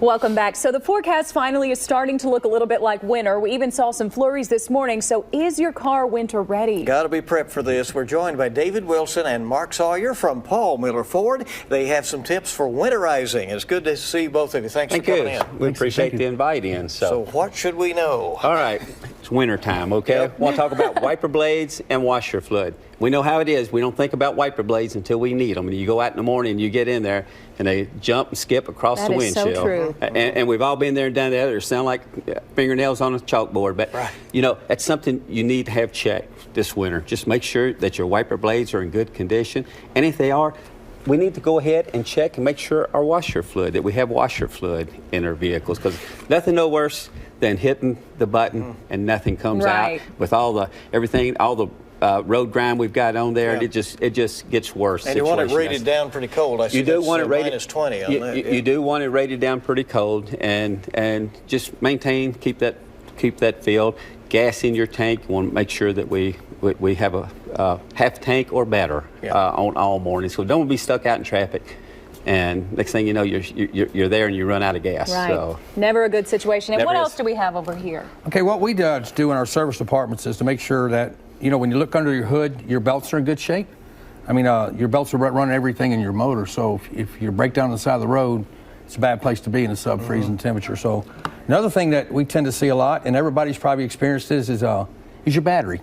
Welcome back. So the forecast finally is starting to look a little bit like winter. We even saw some flurries this morning. So is your car winter ready? Got to be prepped for this. We're joined by David Wilson and Mark Sawyer from Paul Miller Ford. They have some tips for winterizing. It's good to see both of you. Thanks for coming in. We appreciate the invite in. So what should we know? All right, it's winter time, okay? Yep. We'll talk about wiper blades and washer fluid. We know how it is. We don't think about wiper blades until we need them. And you go out in the morning and you get in there and they jump and skip across the windshield. That is so true. And we've all been there and done that. They sound like fingernails on a chalkboard. But, you know, that's something you need to have checked this winter. Just make sure that your wiper blades are in good condition. And if they are, we need to go ahead and check and make sure our washer fluid, that we have washer fluid in our vehicles. Because nothing no worse than hitting the button and nothing comes out with all the, everything, all the road grime we've got on there, and it just gets worse. And you want it rated down pretty cold. I see you do want it rated minus 20 on that. You do want it rated down pretty cold, and just maintain, keep that filled. Gas in your tank. You want to make sure that we have a half tank or better on all morning. So don't be stuck out in traffic. And next thing you know, you're there and you run out of gas. Right. So never a good situation. And what is. else do we have over here? Okay, what we do in our service departments is to make sure that, you know, when you look under your hood, your belts are in good shape. I mean, your belts are running everything in your motor. So if you break down on the side of the road, it's a bad place to be in a sub-freezing temperature. So another thing that we tend to see a lot, and everybody's probably experienced this, is your battery.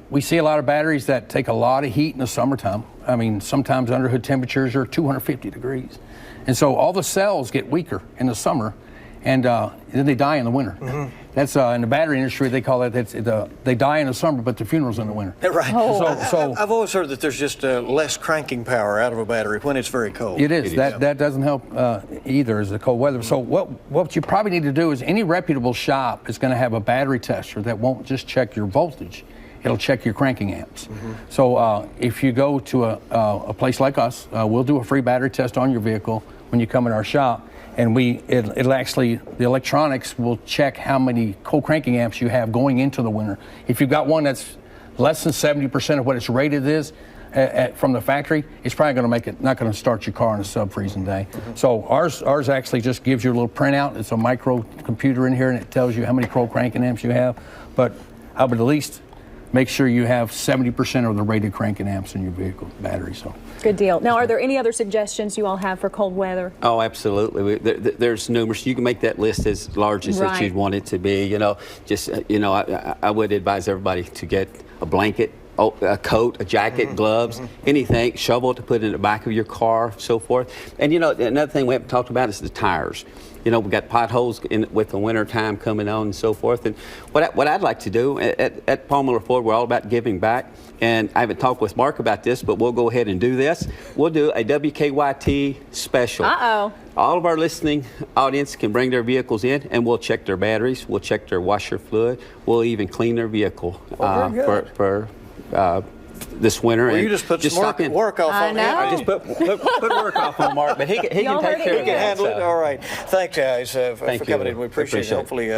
We see a lot of batteries that take a lot of heat in the summertime. I mean, sometimes under hood temperatures are 250 degrees. And so all the cells get weaker in the summer, and then they die in the winter. That's in the battery industry, they call that, they die in the summer, but the funeral's in the winter. Right. So I've always heard that there's just less cranking power out of a battery when it's very cold. It is. That doesn't help either as the cold weather. So what you probably need to do is any reputable shop is going to have a battery tester that won't just check your voltage. It'll check your cranking amps. So if you go to a place like us, we'll do a free battery test on your vehicle when you come in our shop. And it'll actually, the electronics will check how many cold cranking amps you have going into the winter. If you've got one that's less than 70% of what its rated is from the factory, it's probably going to not going to start your car on a sub-freezing day. So ours actually just gives you a little printout. It's a micro computer in here, and it tells you how many cold cranking amps you have. But I would at least make sure you have 70% of the rated cranking amps in your vehicle battery. So good deal. Now, are there any other suggestions you all have for cold weather? Oh, absolutely. There's numerous. You can make that list as large as that you'd want it to be. You know, just I would advise everybody to get a blanket, a coat, a jacket, gloves, anything, shovel to put in the back of your car, so forth. And you know, another thing we haven't talked about is the tires. You know, we got potholes with the winter time coming on and so forth. And what I'd like to do at Paul Miller Ford, we're all about giving back. And I haven't talked with Mark about this, but we'll go ahead and do this. We'll do a WKYT special. All of our listening audience can bring their vehicles in, and we'll check their batteries. We'll check their washer fluid. We'll even clean their vehicle for this winter. Well, you just put some work off on him. I just put work off on Mark, but he can take care of it. He can handle it. All right. Thanks, guys, for coming in. We appreciate it. Hopefully.